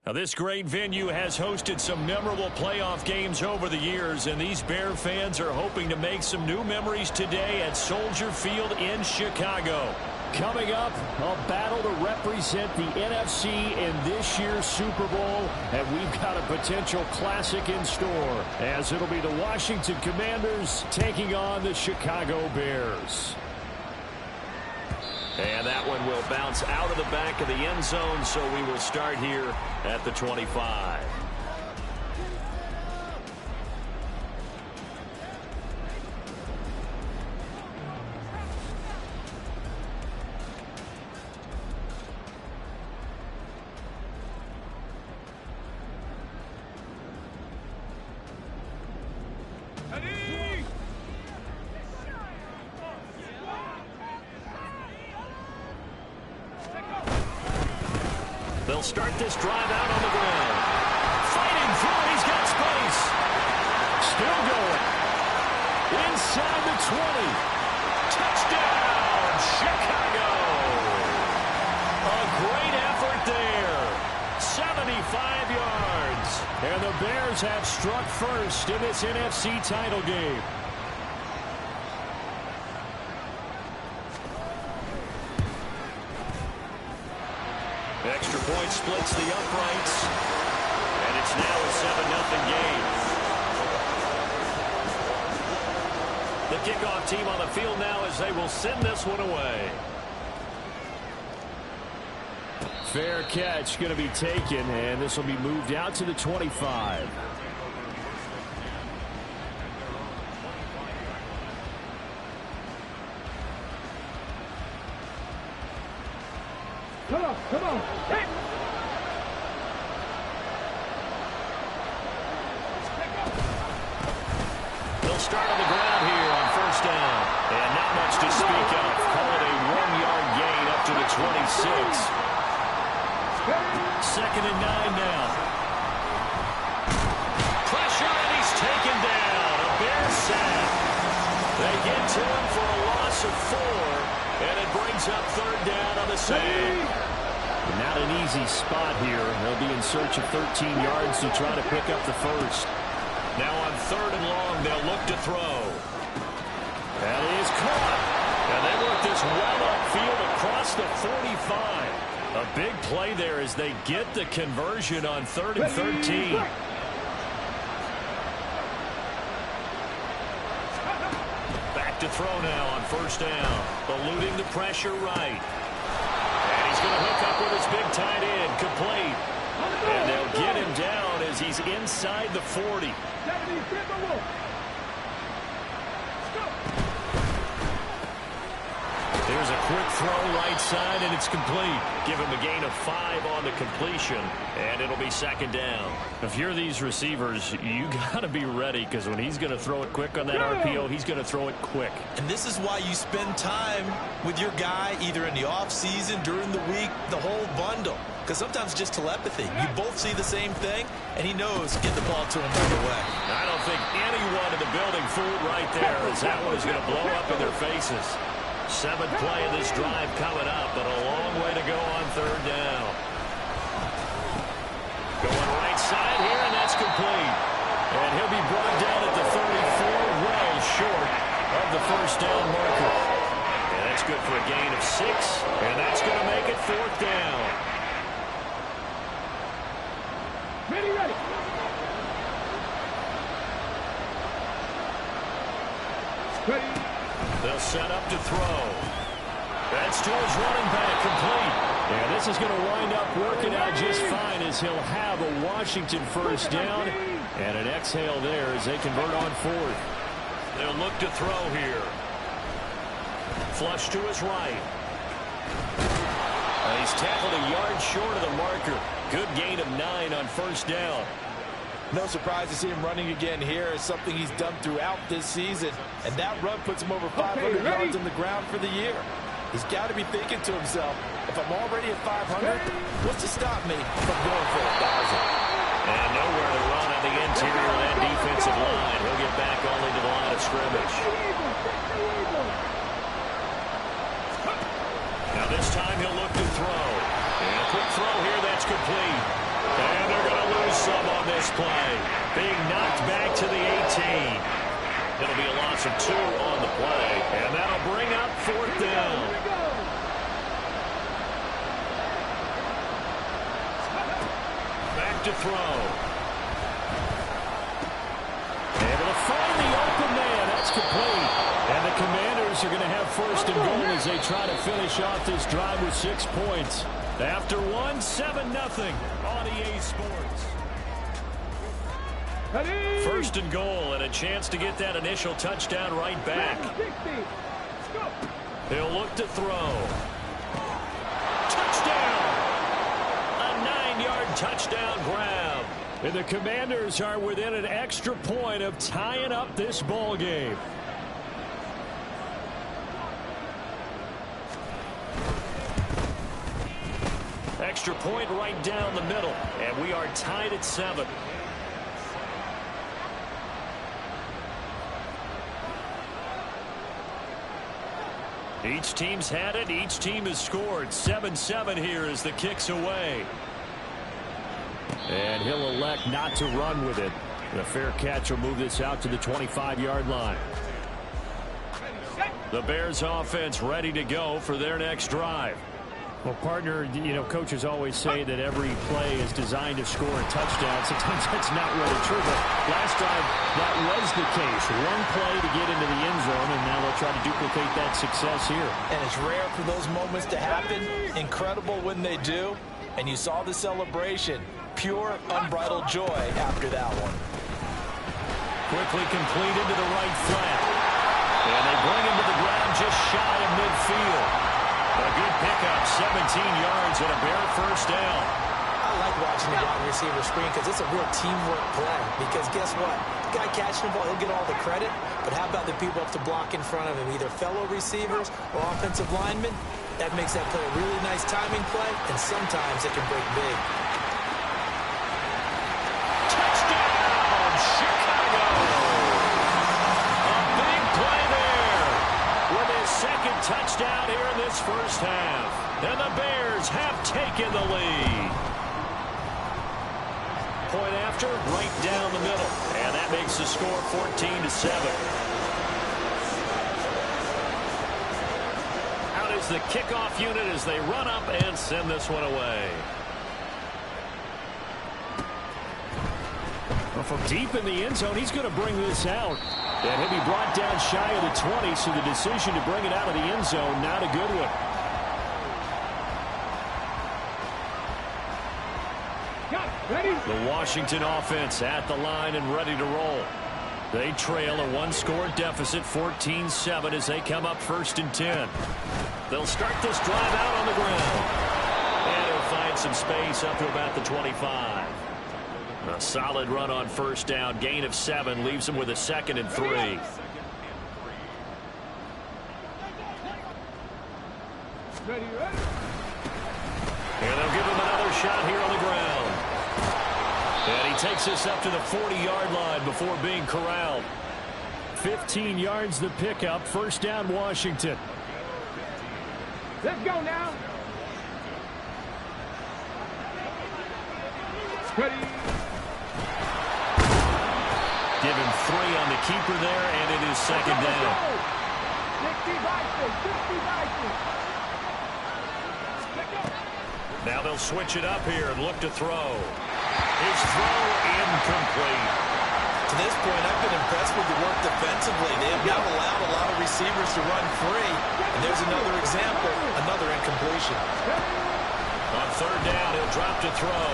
Now, this great venue has hosted some memorable playoff games over the years, and these Bear fans are hoping to make some new memories today at Soldier Field in Chicago. Coming up, a battle to represent the NFC in this year's Super Bowl, and we've got a potential classic in store, as it'll be the Washington Commanders taking on the Chicago Bears. And that one will bounce out of the back of the end zone, so we will start here at the 25. They'll start this drive out on the ground. Fighting through, he's got space. Still going. Inside the 20. Touchdown, Chicago. A great effort there. 75 yards. And the Bears have struck first in this NFC title game. Extra point splits the uprights, and it's now a 7-0 game. The kickoff team on the field now as they will send this one away. Fair catch going to be taken, and this will be moved out to the 25. Come on. Hey. They'll start on the ground here on first down. And not much to speak of. Call it a 1-yard gain up to the 26. Second and 9 now. Pressure, and he's taken down. A Bear sack. They get to him for a loss of 4. And it brings up third down on the save. Not an easy spot here. They'll be in search of 13 yards to try to pick up the first. Now on third and long, they'll look to throw. That is caught. And they work this well upfield across the 45. A big play there as they get the conversion on 3rd and 13. Back to throw now on first down. Eluding the pressure right. And he's going to hook up with his big tight end. Complete. And they'll get him down as he's inside the 40. There's a quick throw right side, and it's complete. Give him a gain of 5 on the completion, and it'll be second down. If you're these receivers, you got to be ready, because when he's going to throw it quick on that RPO, he's going to throw it quick. And this is why you spend time with your guy either in the offseason, during the week, the whole bundle. Because sometimes just telepathy. You both see the same thing, and he knows get the ball to him right away. I don't think anyone in the building fooled right there, as that one is going to blow up in their faces. 7th play of this drive coming up, but a long way to go on third down. Going right side here, and that's complete. And he'll be brought down at the 34, well short of the first down marker. And that's good for a gain of 6, and that's going to make it 4th down. Ready. They'll set up to throw. That's to his running back, complete. And this is going to wind up working out just fine as he'll have a Washington first down. And an exhale there as they convert on 4th. They'll look to throw here. Flush to his right. And he's tackled a yard short of the marker. Good gain of 9 on first down. No surprise to see him running again here. It's something he's done throughout this season. And that run puts him over 500 yards on the ground for the year. He's got to be thinking to himself, if I'm already at 500, what's to stop me from going for 1,000? And nowhere to run on the interior of that defensive line. He'll get back only to the line of scrimmage. Now this time he'll look to throw. And a quick throw here that's complete. And this play. Being knocked back to the 18. It'll be a loss of 2 on the play. And that'll bring up 4th down. Back to throw. Able to find the open man. That's complete. And the Commanders are going to have 1st and goal as they try to finish off this drive with 6 points. After 1, 7-0 on EA Sports. 1st and goal and a chance to get that initial touchdown right back. He'll look to throw. Touchdown! A 9-yard touchdown grab. And the Commanders are within an extra point of tying up this ball game. Extra point right down the middle, and we are tied at 7. Each team's had it. Each team has scored. 7-7 here as the kick's away. And he'll elect not to run with it. The fair catch will move this out to the 25-yard line. The Bears offense ready to go for their next drive. Well, partner, you know, coaches always say that every play is designed to score a touchdown. Sometimes that's not really true, but last drive, that was the case. One play to get into the end zone, and now they'll try to duplicate that success here. And it's rare for those moments to happen. Incredible when they do. And you saw the celebration. Pure, unbridled joy after that one. Quickly completed to the right flat. And they bring him to the ground just shy of midfield. A good pickup, 17 yards and a Bear 1st down. I like watching the wide receiver screen because it's a real teamwork play. Because guess what? The guy catching the ball, he'll get all the credit. But how about the people up to block in front of him, either fellow receivers or offensive linemen? That makes that play a really nice timing play, and sometimes it can break big. Touchdown, Chicago! A big play there with his 2nd touchdown here in this 1st half. And the Bears have taken the lead. Point after, right down the middle. And that makes the score 14-7. Out is the kickoff unit as they run up and send this one away. Well, from deep in the end zone, he's going to bring this out. And he'll be brought down shy of the 20, so the decision to bring it out of the end zone, not a good one. The Washington offense at the line and ready to roll. They trail a 1-score deficit, 14-7, as they come up 1st and 10. They'll start this drive out on the ground. And he'll find some space up to about the 25. A solid run on 1st down. Gain of 7 leaves him with a 2nd and 3. And they'll give him another shot here on the ground. And he takes us up to the 40-yard line before being corralled. 15 yards the pickup. 1st down, Washington. Let's go now. Ready. Give him 3 on the keeper there, and it is 2nd down. 60 Now they'll switch it up here and look to throw. His throw incomplete. To this point, I've been impressed with the work defensively. They have not allowed a lot of receivers to run free. And there's another example, another incompletion. On 3rd down, he'll drop to throw.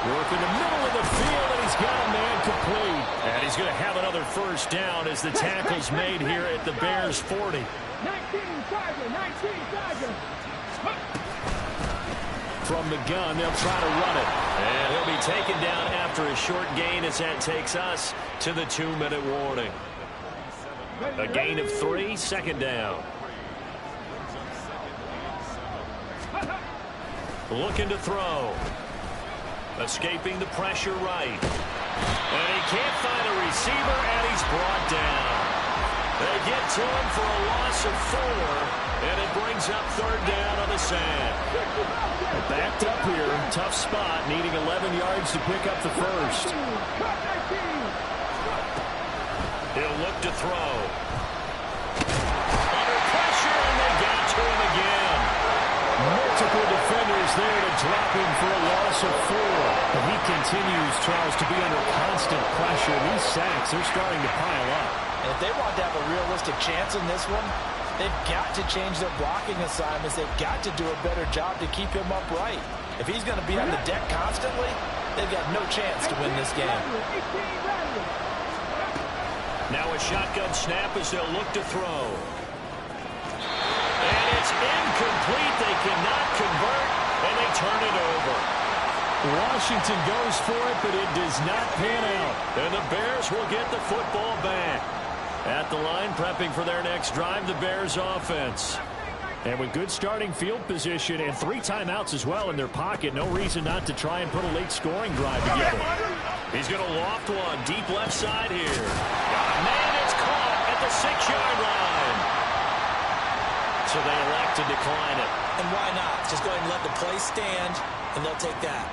Work in the middle of the field, and he's got a man complete. And he's going to have another 1st down as the tackle's made here at the Bears' 40. 19 Tiger. From the gun, they'll try to run it. And he'll be taken down after a short gain as that takes us to the 2-minute warning. A gain of 3, 2nd down. Looking to throw. Escaping the pressure right. And he can't find a receiver, and he's brought down. They get to him for a loss of 4, and it brings up third down on the sand. Backed up here, tough spot, needing 11 yards to pick up the first. He'll look to throw. Under pressure, and they got to him again. Multiple defenders there to drop him for a loss of 4. But he continues, Charles, to be under constant pressure. These sacks, they're starting to pile up. And if they want to have a realistic chance in this one, they've got to change their blocking assignments. They've got to do a better job to keep him upright. If he's going to be on the deck constantly, they've got no chance to win this game. Now a shotgun snap as they'll look to throw. And it's incomplete. They cannot convert, and they turn it over. Washington goes for it, but it does not pan out. And the Bears will get the football back. At the line, prepping for their next drive, the Bears offense. And with good starting field position and 3 timeouts as well in their pocket, no reason not to try and put a late scoring drive together. He's going to loft one deep left side here. Man, it's caught at the 6-yard line. So they elect to decline it. And why not? Just go ahead and let the play stand, and they'll take that.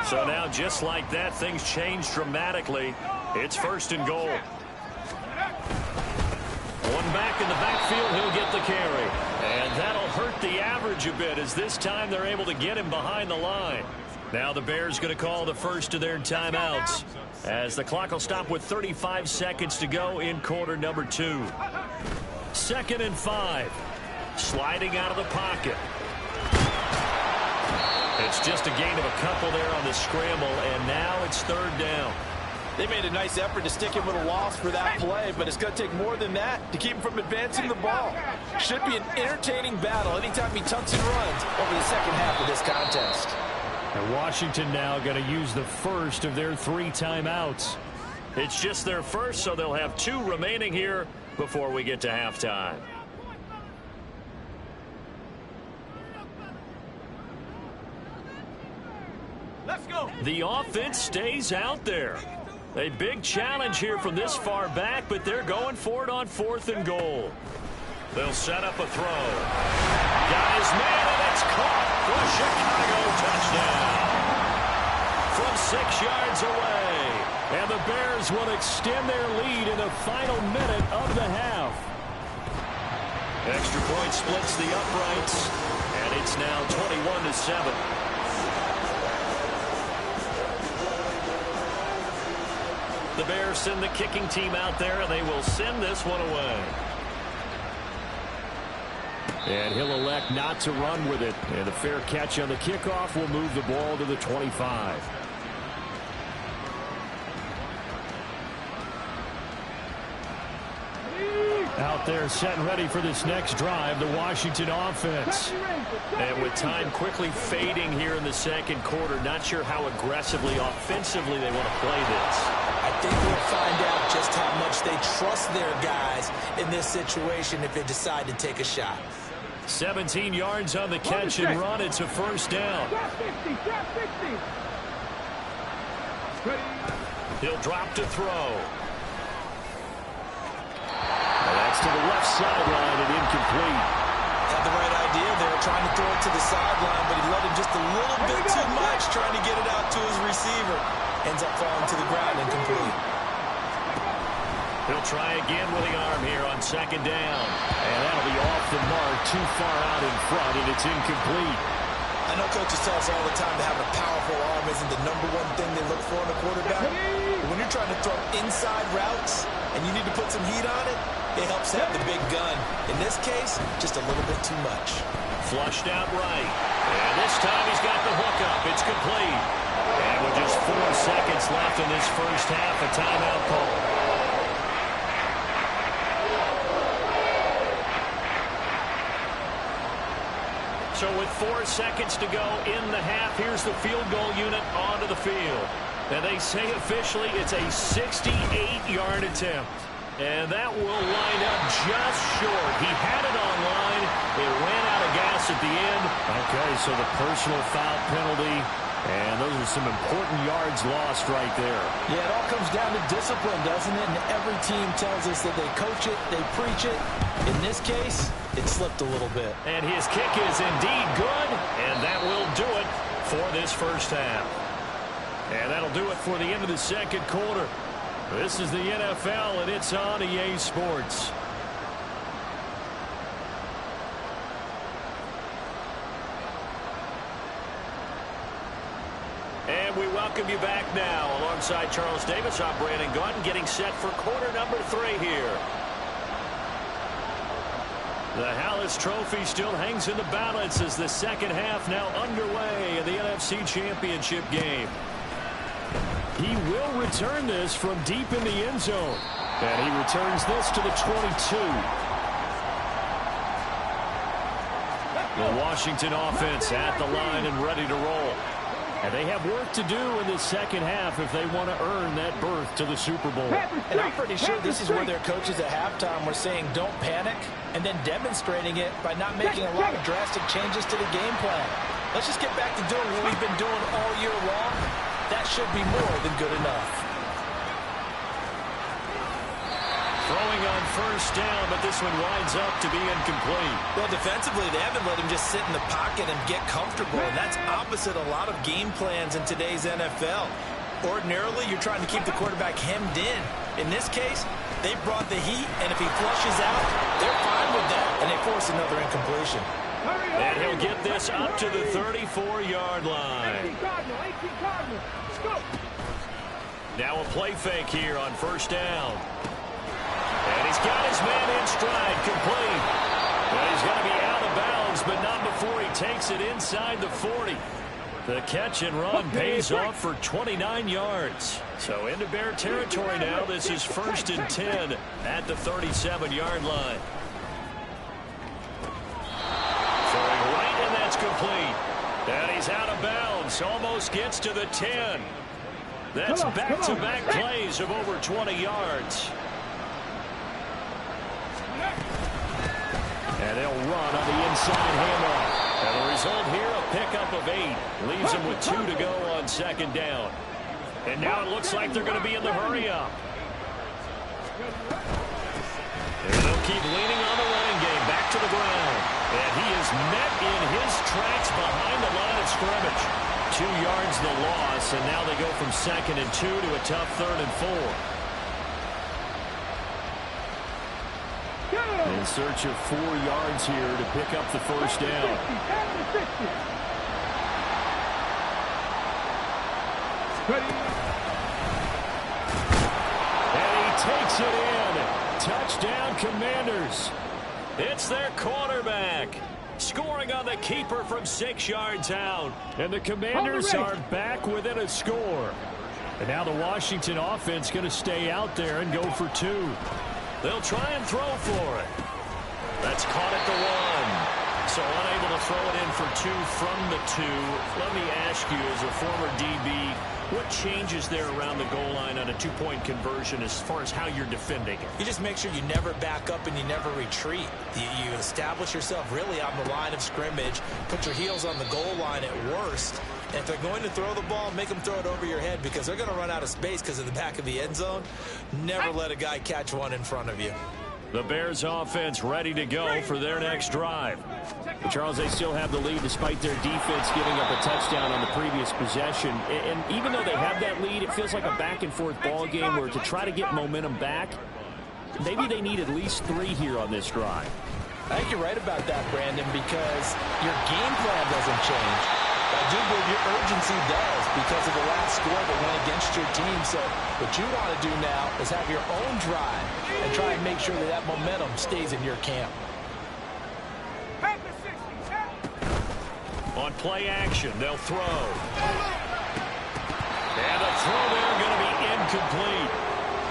So now, just like that, things change dramatically. It's first and goal. One back in the backfield, he'll get the carry. And that'll hurt the average a bit, as this time they're able to get him behind the line. Now the Bears going to call the first of their timeouts, as the clock will stop with 35 seconds to go in quarter number 2. 2nd and 5. Sliding out of the pocket. It's just a gain of a couple there on the scramble, and now it's third down. They made a nice effort to stick him with a loss for that play, but it's going to take more than that to keep him from advancing the ball. Should be an entertaining battle anytime he tucks and runs over the second half of this contest. And Washington now going to use the first of their 3 timeouts. It's just their first, so they'll have 2 remaining here before we get to halftime. Let's go. The offense stays out there. A big challenge here from this far back, but they're going for it on 4th and goal. They'll set up a throw. Got his man, and it's caught for a Chicago touchdown. From 6 yards away. And the Bears will extend their lead in the final minute of the half. Extra point splits the uprights, and it's now 21-7. The Bears send the kicking team out there, and they will send this one away. And he'll elect not to run with it. And the fair catch on the kickoff will move the ball to the 25. Out there set and ready for this next drive, the Washington offense. And with time quickly fading here in the second quarter, not sure how aggressively, offensively they want to play this. I think we'll find out just how much they trust their guys in this situation if they decide to take a shot. 17 yards on the catch and run. It's a first down. He'll drop to throw. That's to the left sideline and incomplete. Had the right idea there, trying to throw it to the sideline, but he let him just a little bit too much, trying to get it out to his receiver. Ends up falling to the ground incomplete. He'll try again with the arm here on second down. And that'll be off the mark, too far out in front, and it's incomplete. I know coaches tell us all the time that having a powerful arm isn't the #1 thing they look for in a quarterback. But when you're trying to throw inside routes and you need to put some heat on it, it helps have the big gun. In this case, just a little bit too much. Flushed out right. And this time he's got the hook up. It's complete. And with just 4 seconds left in this first half, a timeout call. So with 4 seconds to go in the half, here's the field goal unit onto the field. And they say officially it's a 68-yard attempt. And that will line up just short. He had it on line. It ran out of gas this at the end. Okay, so the personal foul penalty. And those are some important yards lost right there. Yeah, it all comes down to discipline, doesn't it? And every team tells us that they coach it, they preach it. In this case, it slipped a little bit. And his kick is indeed good, and that will do it for this first half. And that'll do it for the end of the second quarter. This is the NFL, and it's on EA Sports. And we welcome you back now. Alongside Charles Davis, I'm Brandon Gaudin, getting set for quarter number 3 here. The Hallis Trophy still hangs in the balance as the second half now underway in the NFC Championship game. He will return this from deep in the end zone. And he returns this to the 22. The Washington offense at the line and ready to roll. And they have work to do in the second half if they want to earn that berth to the Super Bowl. And I'm pretty sure this is where their coaches at halftime were saying don't panic, and then demonstrating it by not making a lot of drastic changes to the game plan. Let's just get back to doing what we've been doing all year long. That should be more than good enough. Throwing on first down, but this one winds up to be incomplete. Well, defensively, they haven't let him just sit in the pocket and get comfortable. And that's opposite a lot of game plans in today's NFL. Ordinarily, you're trying to keep the quarterback hemmed in. In this case, they brought the heat, and if he flushes out, they're fine with that. And they force another incompletion. And he'll get this up to the 34-yard line. Now a play fake here on first down. And he's got his man in stride, complete. But he's going to be out of bounds, but not before he takes it inside the 40. The catch and run pays off for 29 yards. So into Bear territory now. This is 1st and 10 at the 37-yard line. Throwing right, and that's complete. And he's out of bounds. Almost gets to the 10. That's back-to-back plays of over 20 yards. And they'll run on the inside handoff. And the result here, a pickup of 8. Leaves them with 2 to go on second down. And now it looks like they're going to be in the hurry-up. And they'll keep leaning on the running game. Back to the ground. And he is met in his tracks behind the line of scrimmage. 2 yards the loss, and now they go from 2nd and 2 to a tough 3rd and 4. In search of 4 yards here to pick up the first down. And he takes it in. Touchdown, Commanders. It's their quarterback. Scoring on the keeper from 6 yards out. And the Commanders are back within a score. And now the Washington offense going to stay out there and go for 2. They'll try and throw for it. That's caught at the 1. So unable to throw it in for 2 from the 2. Let me ask you, as a former DB, what changes there around the goal line on a 2-point conversion as far as how you're defending it? You just make sure you never back up and you never retreat. You establish yourself really on the line of scrimmage, put your heels on the goal line at worst. And if they're going to throw the ball, make them throw it over your head because they're going to run out of space because of the back of the end zone. Never let a guy catch one in front of you. The Bears offense ready to go for their next drive. But Charles, they still have the lead despite their defense giving up a touchdown on the previous possession. And even though they have that lead, it feels like a back-and-forth ball game where to try to get momentum back, maybe they need at least 3 here on this drive. I think you're right about that, Brandon, because your game plan doesn't change. I do believe your urgency does because of the last score that went against your team. So what you want to do now is have your own drive and try and make sure that that momentum stays in your camp. On play action, they'll throw. And the throw there going to be incomplete.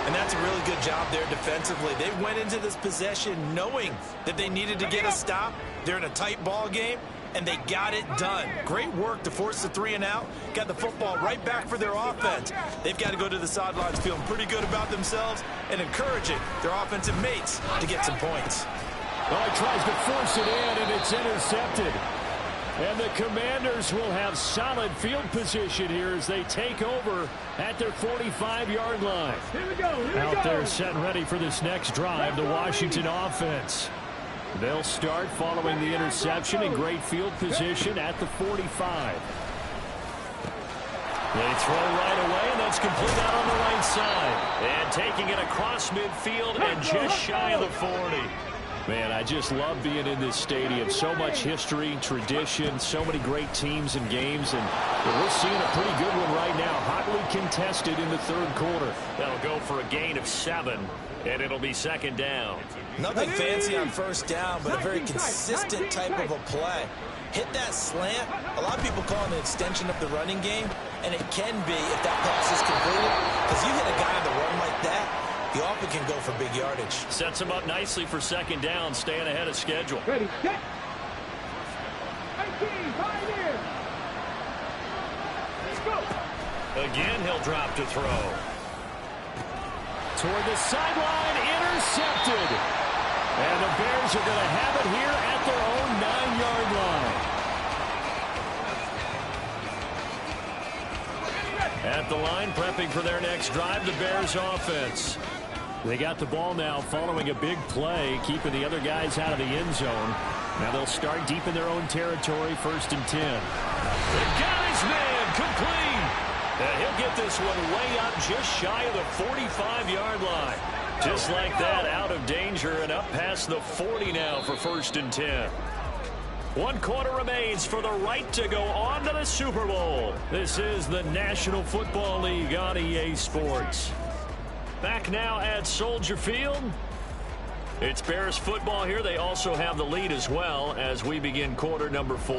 And that's a really good job there defensively. They went into this possession knowing that they needed to get a stop. They're in a tight ball game, and they got it done. Great work to force the 3 and out. Got the football right back for their offense. They've got to go to the sidelines feeling pretty good about themselves and encouraging their offensive mates to get some points. Oh, he tries to force it in, and it's intercepted. And the Commanders will have solid field position here as they take over at their 45-yard line. Here we go. Out there set and ready for this next drive, the Washington offense. They'll start following the interception in great field position at the 45. They throw right away, and that's complete out on the right side. And taking it across midfield and just shy of the 40. Man, I just love being in this stadium. So much history, tradition, so many great teams and games, and we're seeing a pretty good one right now. Hotly contested in the third quarter. That'll go for a gain of 7, and it'll be second down. Nothing fancy on first down, but a very consistent type of a play. Hit that slant. A lot of people call it an extension of the running game, and it can be if that pass is completed, because you hit a guy on the run like that, he often can go for big yardage. Sets him up nicely for second down, staying ahead of schedule. Ready, set. 18, pioneer. Let's go. Again, he'll drop to throw. Toward the sideline, intercepted. And the Bears are going to have it here at their own 9-yard line. At the line, prepping for their next drive, the Bears offense. They got the ball now following a big play, keeping the other guys out of the end zone. Now they'll start deep in their own territory, 1st and 10. The guy's man, complete. And he'll get this one way up just shy of the 45-yard line. Just like that, out of danger and up past the 40 now for 1st and 10. 1 quarter remains for the right to go on to the Super Bowl. This is the National Football League on EA Sports. Back now at Soldier Field. It's Bears football here. They also have the lead as well as we begin quarter number 4.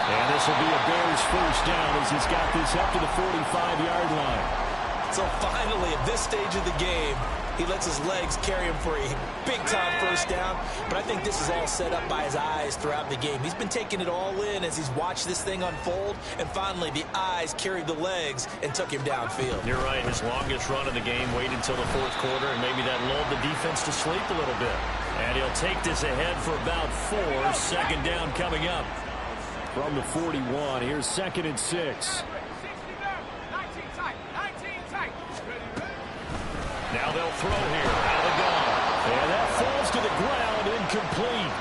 And this will be a Bears first down as he's got this up to the 45-yard line. So finally, at this stage of the game, he lets his legs carry him for a big-time first down. But I think this is all set up by his eyes throughout the game. He's been taking it all in as he's watched this thing unfold. And finally, the eyes carried the legs and took him downfield. You're right. His longest run of the game waited until the 4th quarter, and maybe that lulled the defense to sleep a little bit. And he'll take this ahead for about 4. Second down coming up. From the 41, here's 2nd and 6. Now they'll throw here. Out of the gun. And that falls to the ground, incomplete.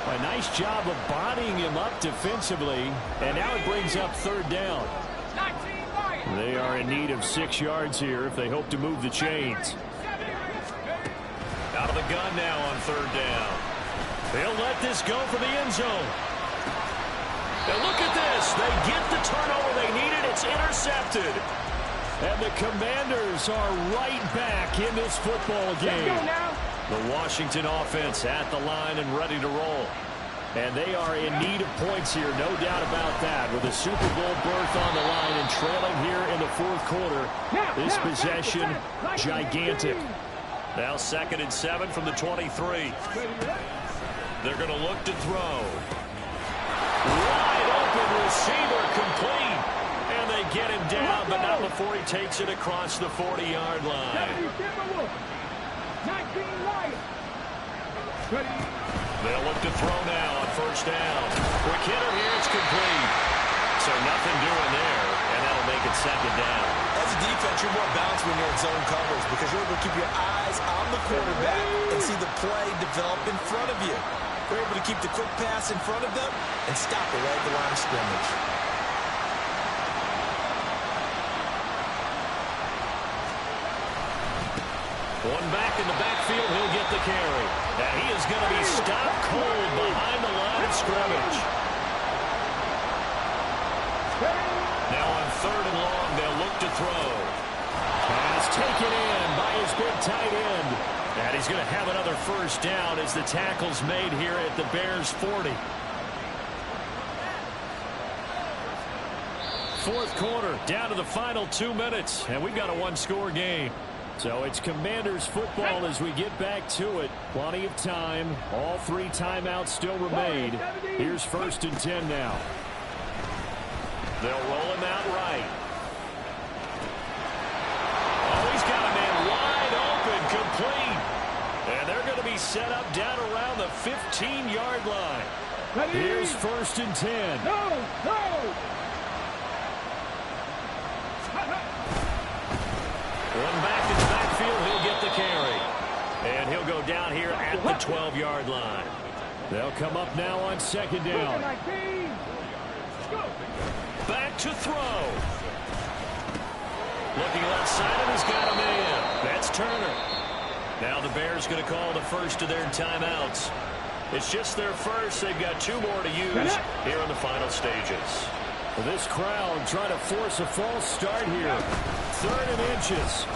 A nice job of bodying him up defensively. And now it brings up 3rd down. They are in need of 6 yards here if they hope to move the chains. Out of the gun now on 3rd down. They'll let this go for the end zone. And look at this. They get the turnover they needed. It's intercepted. And the Commanders are right back in this football game. Let's go now. The Washington offense at the line and ready to roll. And they are in need of points here, no doubt about that. With a Super Bowl berth on the line and trailing here in the 4th quarter. This possession, gigantic. Now 2nd and 7 from the 23. They're going to look to throw. Wide open receiver, complete. And they get him down, but not before he takes it across the 40-yard line. They'll look to throw now on 1st down. Quick hitter here, it's complete. So nothing doing there, and that'll make it 2nd down. As a defense, you're more balanced when you're in zone coverage because you're able to keep your eyes on the quarterback and see the play develop in front of you. You're able to keep the quick pass in front of them and stop it right at the line of scrimmage. One back in the backfield, he'll get the carry. And he is going to be stopped cold behind the line of scrimmage. Now on 3rd and long, they'll look to throw. Pass taken in by his big tight end. And he's going to have another first down as the tackle's made here at the Bears 40. 4th quarter, down to the final 2 minutes, and we've got a 1-score game. So it's Commanders football as we get back to it. Plenty of time. All 3 timeouts still remain. Here's 1st and 10 now. They'll roll him out right. Oh, he's got a man wide open, complete. And they're going to be set up down around the 15-yard line. Ready? Here's 1st and 10. No, no. One back in the backfield, he'll get the carry. And he'll go down here at the 12-yard line. They'll come up now on 2nd down. Back to throw. Looking left side, and he's got a man. That's Turner. Now the Bears going to call the first of their timeouts. It's just their first. They've got 2 more to use here in the final stages. Well, this crowd trying to force a false start here. 3rd and inches.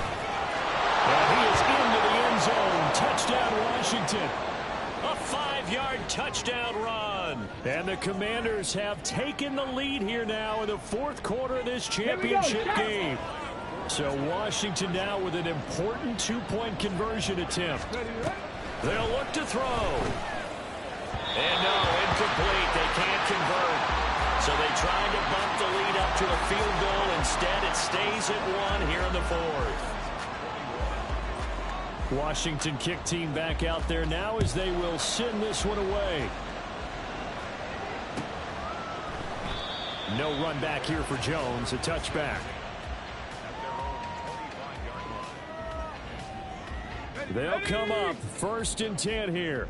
And he is into the end zone. Touchdown, Washington. A 5-yard touchdown run. And the Commanders have taken the lead here now in the 4th quarter of this championship game. So Washington now with an important 2-point conversion attempt. They'll look to throw. And no, incomplete. They can't convert. So they tried to bump the lead up to a field goal. Instead, it stays at 1 here in the 4th. Washington kick team back out there now as they will send this one away. No run back here for Jones. A touchback. They'll come up 1st and 10 here.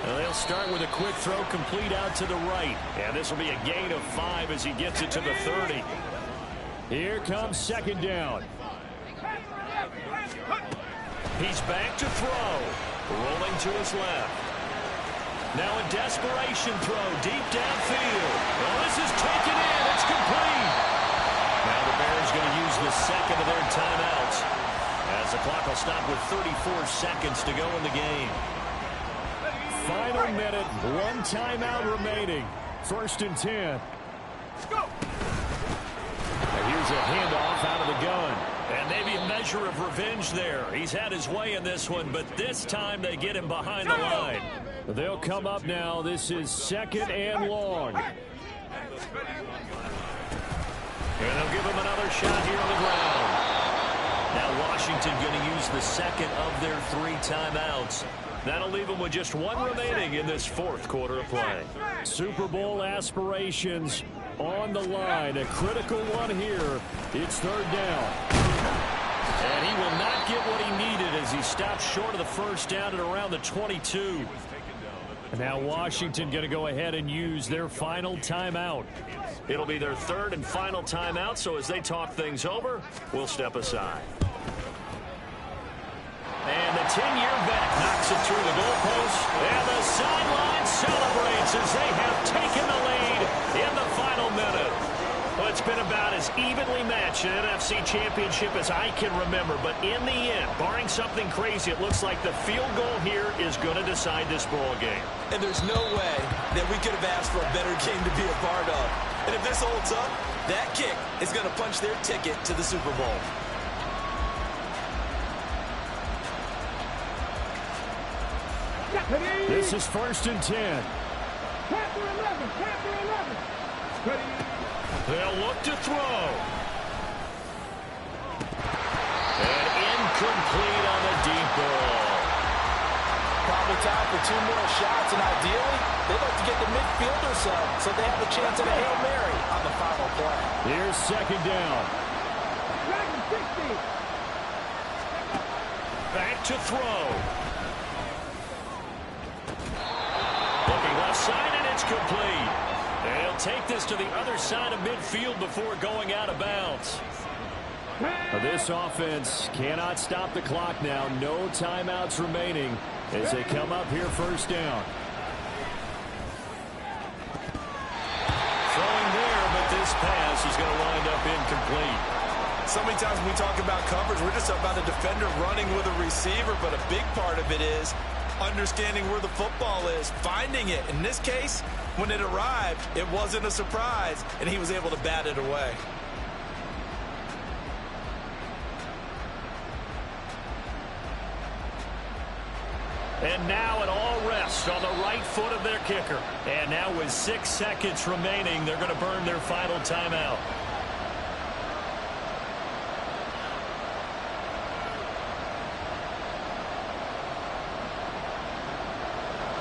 They'll start with a quick throw complete out to the right. And this will be a gain of 5 as he gets it to the 30. Here comes 2nd down. He's back to throw. Rolling to his left. Now a desperation throw deep downfield. Oh, this is taken in. It's complete. Now the Bears going to use the 2nd of their timeouts as the clock will stop with 34 seconds to go in the game. Final minute, 1 timeout remaining. 1st and 10. Go. And here's a handoff out of the gun. And maybe a measure of revenge there. He's had his way in this one, but this time they get him behind the line. They'll come up now. This is 2nd and long. And they'll give him another shot here on the ground. Now Washington going to use the 2nd of their 3 timeouts. That'll leave them with just 1 remaining in this 4th quarter of play. Super Bowl aspirations on the line. A critical one here. It's 3rd down. And he will not get what he needed as he stops short of the 1st down at around the 22. Now Washington going to go ahead and use their final timeout. It'll be their 3rd and final timeout, so as they talk things over, we'll step aside. And the 10-year vet knocks it through the goalpost. And the sideline celebrates as they have taken the lead in the final minute. Well, it's been about as evenly matched an NFC championship as I can remember. But in the end, barring something crazy, it looks like the field goal here is going to decide this ball game. And there's no way that we could have asked for a better game to be a part of. And if this holds up, that kick is going to punch their ticket to the Super Bowl. This is 1st and 10. Panther 11. Panther 11. Ready. They'll look to throw. And incomplete on the deep ball. Probably time for 2 more shots, and ideally, they'd like to get the midfielder so they have a chance at a Hail Mary on the final play. Here's 2nd down. Dragon 60. Back to throw. Looking left side, and it's complete. And he'll take this to the other side of midfield before going out of bounds. This offense cannot stop the clock now. No timeouts remaining as they come up here 1st down. Throwing there, but this pass is going to wind up incomplete. So many times when we talk about coverage, we're just talking about the defender running with a receiver, but a big part of it is understanding where the football is, finding it. In this case, when it arrived, it wasn't a surprise, and he was able to bat it away. And now it all rests on the right foot of their kicker. And now with 6 seconds remaining, they're going to burn their final timeout.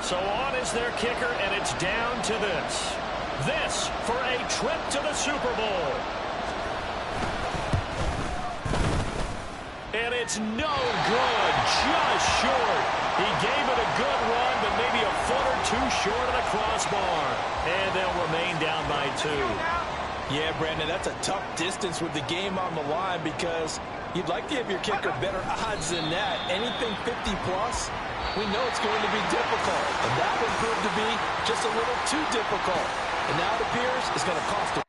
So on is their kicker, and it's down to this. This for a trip to the Super Bowl. And it's no good, just short. He gave it a good run, but maybe a foot or two short of the crossbar. And they'll remain down by 2. Yeah, Brandon, that's a tough distance with the game on the line because you'd like to give your kicker better odds than that. Anything 50-plus, we know it's going to be difficult. And that would prove to be just a little too difficult. And now it appears it's going to cost a